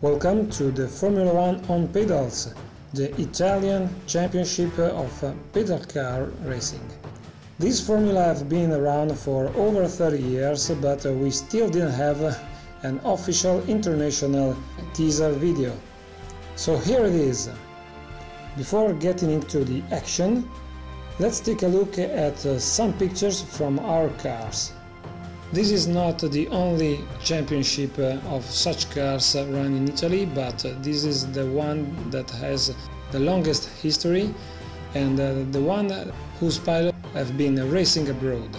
Welcome to the Formula One on Pedals, the Italian championship of pedal car racing. This formula has been around for over 30 years, but we still didn't have an official international teaser video. So here it is. Before getting into the action, let's take a look at some pictures from our cars. This is not the only championship of such cars run in Italy, but this is the one that has the longest history and the one whose pilots have been racing abroad.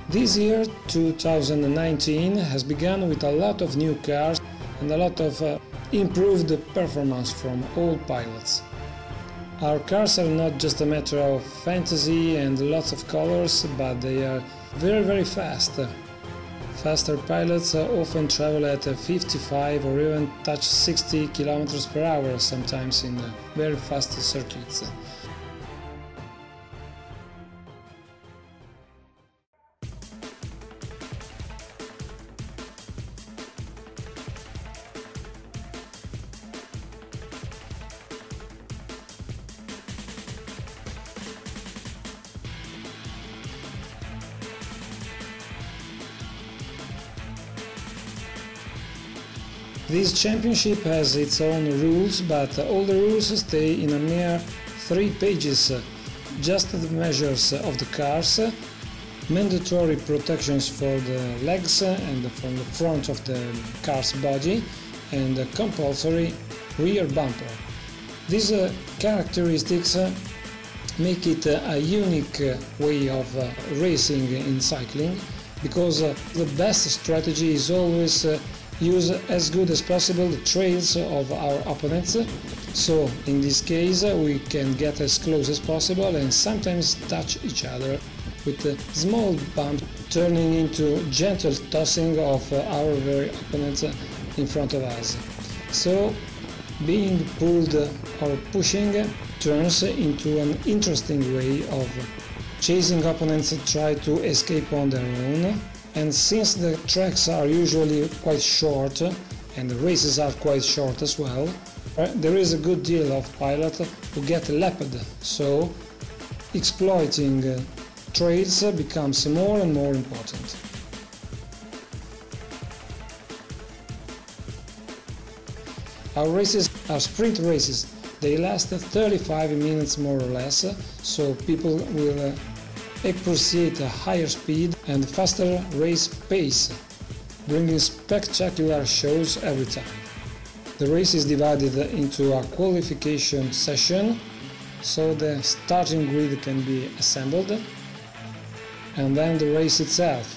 This year, 2019, has begun with a lot of new cars and a lot of improved performance from all pilots. Our cars are not just a matter of fantasy and lots of colors, but they are very fast. Faster pilots often travel at 55 or even touch 60 km per hour, sometimes in very fast circuits. This championship has its own rules, but all the rules stay in a mere 3 pages. Just the measures of the cars, mandatory protections for the legs and from the front of the car's body, and a compulsory rear bumper. These characteristics make it a unique way of racing in cycling, because the best strategy is always use as good as possible the trails of our opponents, so in this case we can get as close as possible and sometimes touch each other, with a small bump turning into gentle tossing of our very opponents in front of us. So being pulled or pushing turns into an interesting way of chasing opponents try to escape on their own. And since the tracks are usually quite short, and the races are quite short as well, there is a good deal of pilots who get lapped, so exploiting trails becomes more and more important. Our races are sprint races. They last 35 minutes more or less, so people will appreciate a higher speed and faster race pace, bringing spectacular shows every time. The race is divided into a qualification session, so the starting grid can be assembled, and then the race itself.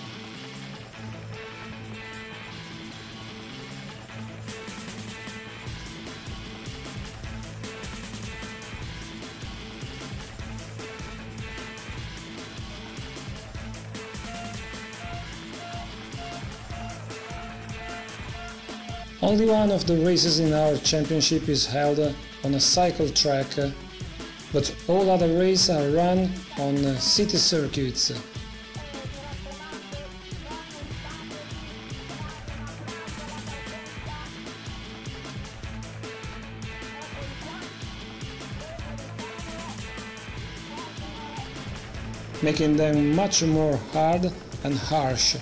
Only one of the races in our championship is held on a cycle track, but all other races are run on city circuits. Making them much more hard and harsh,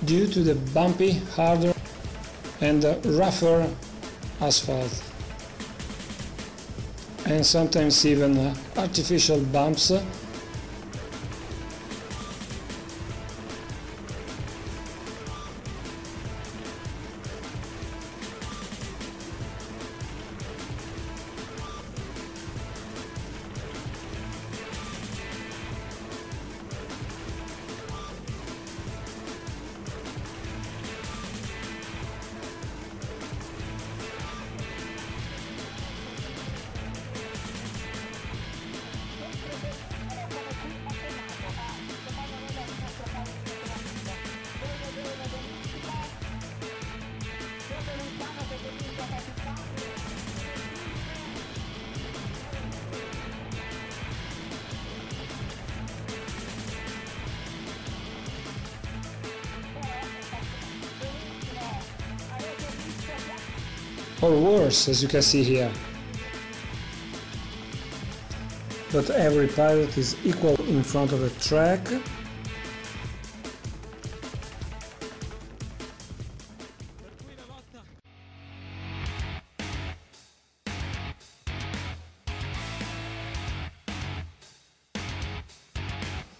due to the bumpy, harder and rougher asphalt, and sometimes even artificial bumps. or worse, as you can see here. But every pilot is equal in front of the track.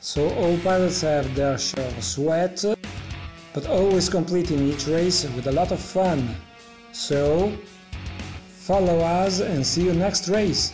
So all pilots have their share of sweat, but always completing each race with a lot of fun. So follow us and see you next race!